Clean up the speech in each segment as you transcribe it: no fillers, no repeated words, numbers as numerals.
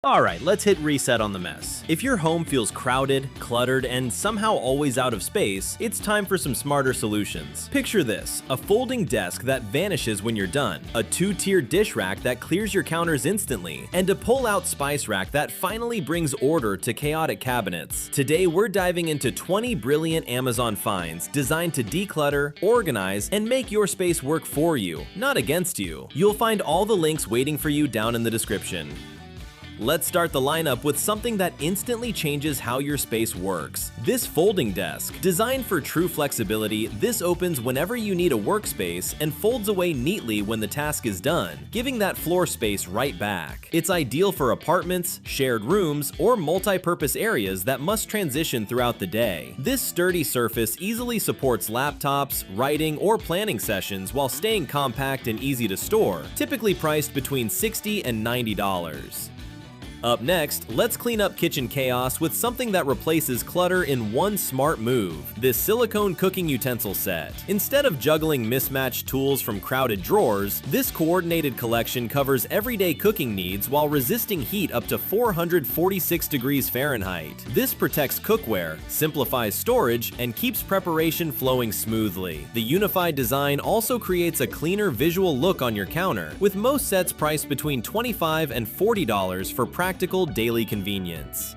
Alright, let's hit reset on the mess. If your home feels crowded, cluttered, and somehow always out of space, it's time for some smarter solutions. Picture this: a folding desk that vanishes when you're done, a two-tier dish rack that clears your counters instantly, and a pull-out spice rack that finally brings order to chaotic cabinets. Today, we're diving into 20 brilliant Amazon finds designed to declutter, organize, and make your space work for you, not against you. You'll find all the links waiting for you down in the description. Let's start the lineup with something that instantly changes how your space works. This folding desk. Designed for true flexibility, this opens whenever you need a workspace and folds away neatly when the task is done, giving that floor space right back. It's ideal for apartments, shared rooms, or multi-purpose areas that must transition throughout the day. This sturdy surface easily supports laptops, writing, or planning sessions while staying compact and easy to store, typically priced between $60 and $90. Up next, let's clean up kitchen chaos with something that replaces clutter in one smart move: this silicone cooking utensil set. Instead of juggling mismatched tools from crowded drawers, this coordinated collection covers everyday cooking needs while resisting heat up to 446 degrees Fahrenheit. This protects cookware, simplifies storage, and keeps preparation flowing smoothly. The unified design also creates a cleaner visual look on your counter, with most sets priced between $25 and $40 for practical daily convenience.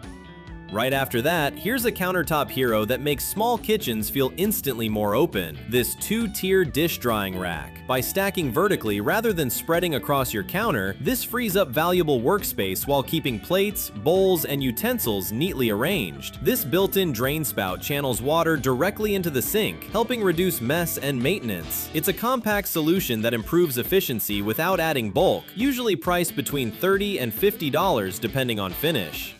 Right after that, here's a countertop hero that makes small kitchens feel instantly more open: this two-tier dish drying rack. By stacking vertically rather than spreading across your counter, this frees up valuable workspace while keeping plates, bowls, and utensils neatly arranged. This built-in drain spout channels water directly into the sink, helping reduce mess and maintenance. It's a compact solution that improves efficiency without adding bulk, usually priced between $30 and $50 depending on finish.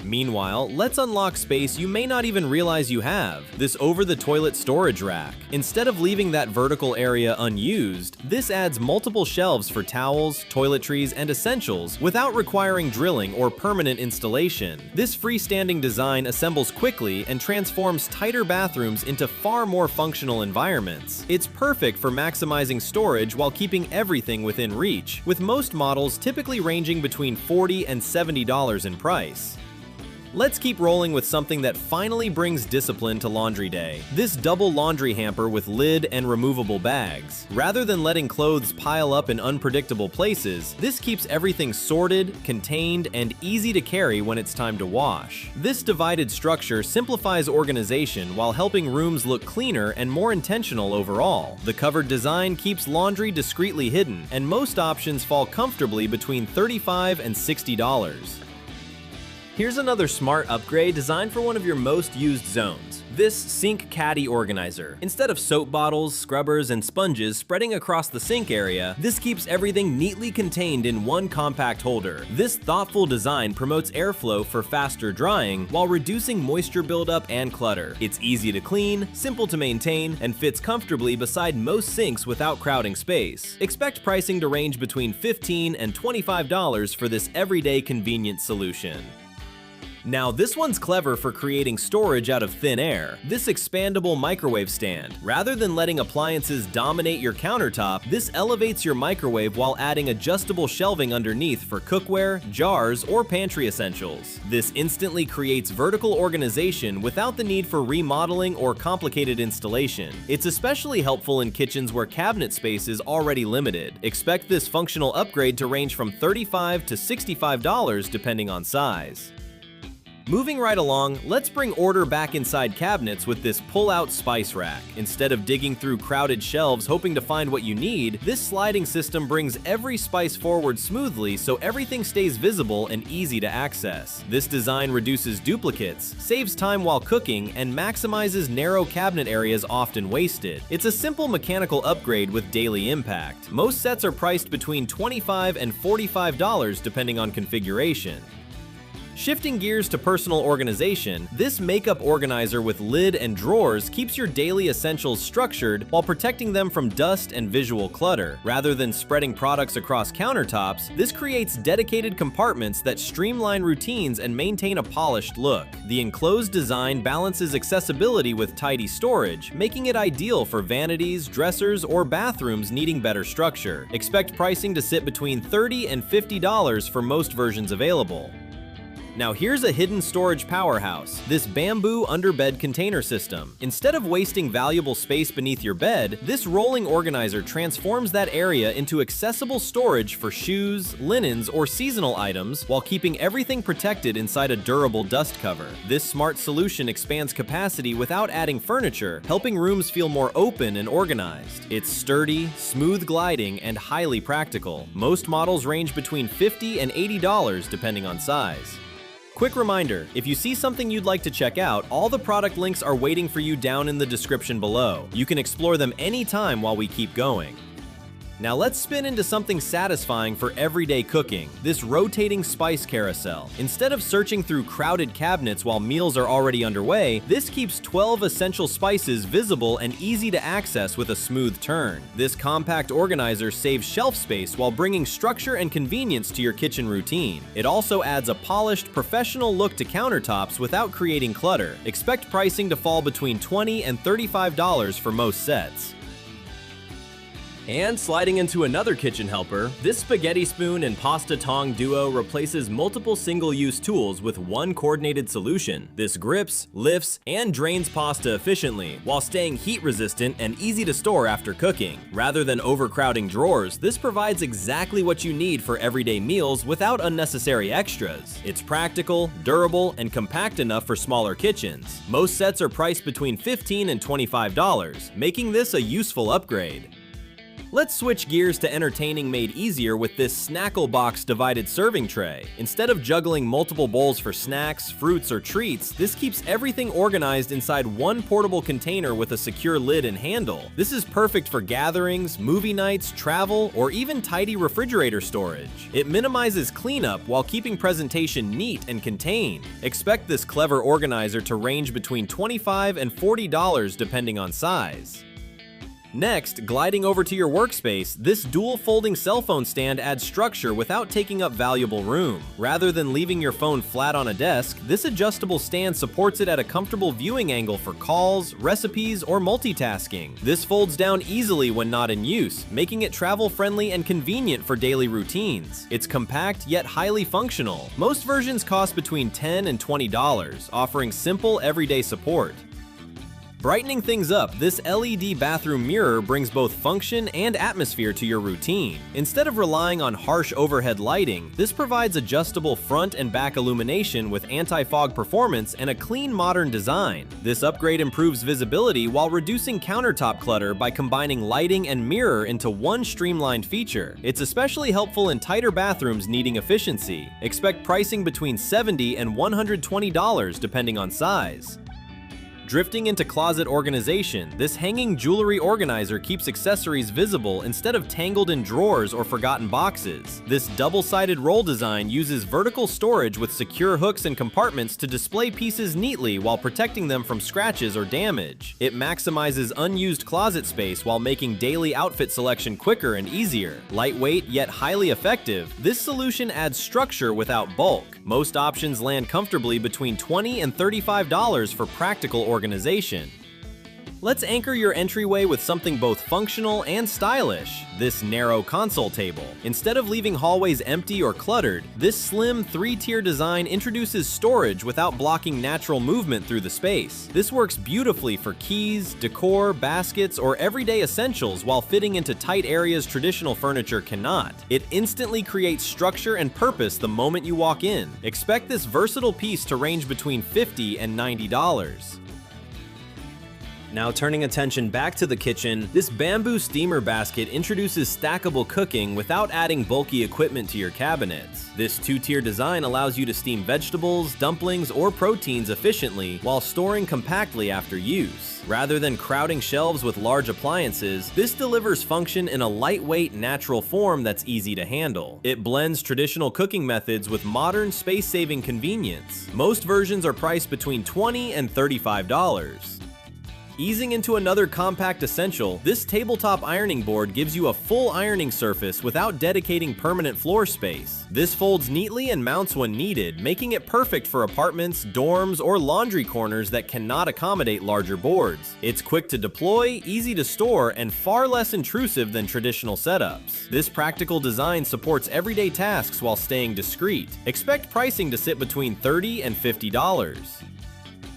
Meanwhile, let's unlock space you may not even realize you have: this over-the-toilet storage rack. Instead of leaving that vertical area unused, this adds multiple shelves for towels, toiletries, and essentials without requiring drilling or permanent installation. This freestanding design assembles quickly and transforms tighter bathrooms into far more functional environments. It's perfect for maximizing storage while keeping everything within reach, with most models typically ranging between $40 and $70 in price. Let's keep rolling with something that finally brings discipline to laundry day: this double laundry hamper with lid and removable bags. Rather than letting clothes pile up in unpredictable places, this keeps everything sorted, contained, and easy to carry when it's time to wash. This divided structure simplifies organization while helping rooms look cleaner and more intentional overall. The covered design keeps laundry discreetly hidden, and most options fall comfortably between $35 and $60. Here's another smart upgrade designed for one of your most used zones: this sink caddy organizer. Instead of soap bottles, scrubbers, and sponges spreading across the sink area, this keeps everything neatly contained in one compact holder. This thoughtful design promotes airflow for faster drying while reducing moisture buildup and clutter. It's easy to clean, simple to maintain, and fits comfortably beside most sinks without crowding space. Expect pricing to range between $15 and $25 for this everyday convenient solution. Now, this one's clever for creating storage out of thin air: this expandable microwave stand. Rather than letting appliances dominate your countertop, this elevates your microwave while adding adjustable shelving underneath for cookware, jars, or pantry essentials. This instantly creates vertical organization without the need for remodeling or complicated installation. It's especially helpful in kitchens where cabinet space is already limited. Expect this functional upgrade to range from $35 to $65 depending on size. Moving right along, let's bring order back inside cabinets with this pull-out spice rack. Instead of digging through crowded shelves hoping to find what you need, this sliding system brings every spice forward smoothly so everything stays visible and easy to access. This design reduces duplicates, saves time while cooking, and maximizes narrow cabinet areas often wasted. It's a simple mechanical upgrade with daily impact. Most sets are priced between $25 and $45 depending on configuration. Shifting gears to personal organization, this makeup organizer with lid and drawers keeps your daily essentials structured while protecting them from dust and visual clutter. Rather than spreading products across countertops, this creates dedicated compartments that streamline routines and maintain a polished look. The enclosed design balances accessibility with tidy storage, making it ideal for vanities, dressers, or bathrooms needing better structure. Expect pricing to sit between $30 and $50 for most versions available. Now here's a hidden storage powerhouse, this bamboo underbed container system. Instead of wasting valuable space beneath your bed, this rolling organizer transforms that area into accessible storage for shoes, linens, or seasonal items while keeping everything protected inside a durable dust cover. This smart solution expands capacity without adding furniture, helping rooms feel more open and organized. It's sturdy, smooth gliding, and highly practical. Most models range between $50 and $80 depending on size. Quick reminder, if you see something you'd like to check out, all the product links are waiting for you down in the description below. You can explore them anytime while we keep going. Now let's spin into something satisfying for everyday cooking, this rotating spice carousel. Instead of searching through crowded cabinets while meals are already underway, this keeps 12 essential spices visible and easy to access with a smooth turn. This compact organizer saves shelf space while bringing structure and convenience to your kitchen routine. It also adds a polished, professional look to countertops without creating clutter. Expect pricing to fall between $20 and $35 for most sets. And sliding into another kitchen helper, this spaghetti spoon and pasta tong duo replaces multiple single-use tools with one coordinated solution. This grips, lifts, and drains pasta efficiently, while staying heat-resistant and easy to store after cooking. Rather than overcrowding drawers, this provides exactly what you need for everyday meals without unnecessary extras. It's practical, durable, and compact enough for smaller kitchens. Most sets are priced between $15 and $25, making this a useful upgrade. Let's switch gears to entertaining made easier with this Snackle Box divided serving tray. Instead of juggling multiple bowls for snacks, fruits, or treats, this keeps everything organized inside one portable container with a secure lid and handle. This is perfect for gatherings, movie nights, travel, or even tidy refrigerator storage. It minimizes cleanup while keeping presentation neat and contained. Expect this clever organizer to range between $25 and $40 depending on size. Next, gliding over to your workspace, this dual folding cell phone stand adds structure without taking up valuable room. Rather than leaving your phone flat on a desk, this adjustable stand supports it at a comfortable viewing angle for calls, recipes, or multitasking. This folds down easily when not in use, making it travel-friendly and convenient for daily routines. It's compact yet highly functional. Most versions cost between $10 and $20, offering simple everyday support. Brightening things up, this LED bathroom mirror brings both function and atmosphere to your routine. Instead of relying on harsh overhead lighting, this provides adjustable front and back illumination with anti-fog performance and a clean, modern design. This upgrade improves visibility while reducing countertop clutter by combining lighting and mirror into one streamlined feature. It's especially helpful in tighter bathrooms needing efficiency. Expect pricing between $70 and $120 depending on size. Drifting into closet organization, this hanging jewelry organizer keeps accessories visible instead of tangled in drawers or forgotten boxes. This double-sided roll design uses vertical storage with secure hooks and compartments to display pieces neatly while protecting them from scratches or damage. It maximizes unused closet space while making daily outfit selection quicker and easier. Lightweight yet highly effective, this solution adds structure without bulk. Most options land comfortably between $20 and $35 for practical organization. Let's anchor your entryway with something both functional and stylish, this narrow console table. Instead of leaving hallways empty or cluttered, this slim 3-tier design introduces storage without blocking natural movement through the space. This works beautifully for keys, decor, baskets, or everyday essentials while fitting into tight areas traditional furniture cannot. It instantly creates structure and purpose the moment you walk in. Expect this versatile piece to range between $50 and $90. Now turning attention back to the kitchen, this bamboo steamer basket introduces stackable cooking without adding bulky equipment to your cabinets. This two-tier design allows you to steam vegetables, dumplings, or proteins efficiently while storing compactly after use. Rather than crowding shelves with large appliances, this delivers function in a lightweight, natural form that's easy to handle. It blends traditional cooking methods with modern, space-saving convenience. Most versions are priced between $20 and $35. Easing into another compact essential, this tabletop ironing board gives you a full ironing surface without dedicating permanent floor space. This folds neatly and mounts when needed, making it perfect for apartments, dorms, or laundry corners that cannot accommodate larger boards. It's quick to deploy, easy to store, and far less intrusive than traditional setups. This practical design supports everyday tasks while staying discreet. Expect pricing to sit between $30 and $50.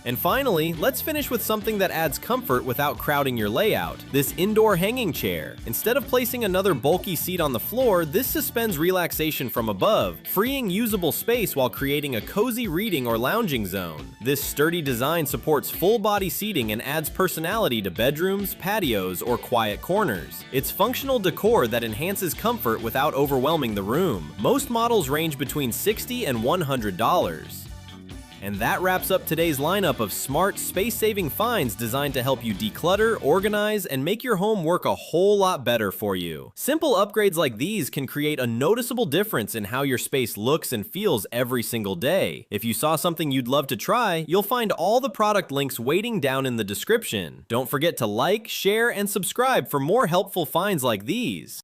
And finally, let's finish with something that adds comfort without crowding your layout, this indoor hanging chair. Instead of placing another bulky seat on the floor, this suspends relaxation from above, freeing usable space while creating a cozy reading or lounging zone. This sturdy design supports full-body seating and adds personality to bedrooms, patios, or quiet corners. It's functional decor that enhances comfort without overwhelming the room. Most models range between $60 and $100. And that wraps up today's lineup of smart, space-saving finds designed to help you declutter, organize, and make your home work a whole lot better for you. Simple upgrades like these can create a noticeable difference in how your space looks and feels every single day. If you saw something you'd love to try, you'll find all the product links waiting down in the description. Don't forget to like, share, and subscribe for more helpful finds like these.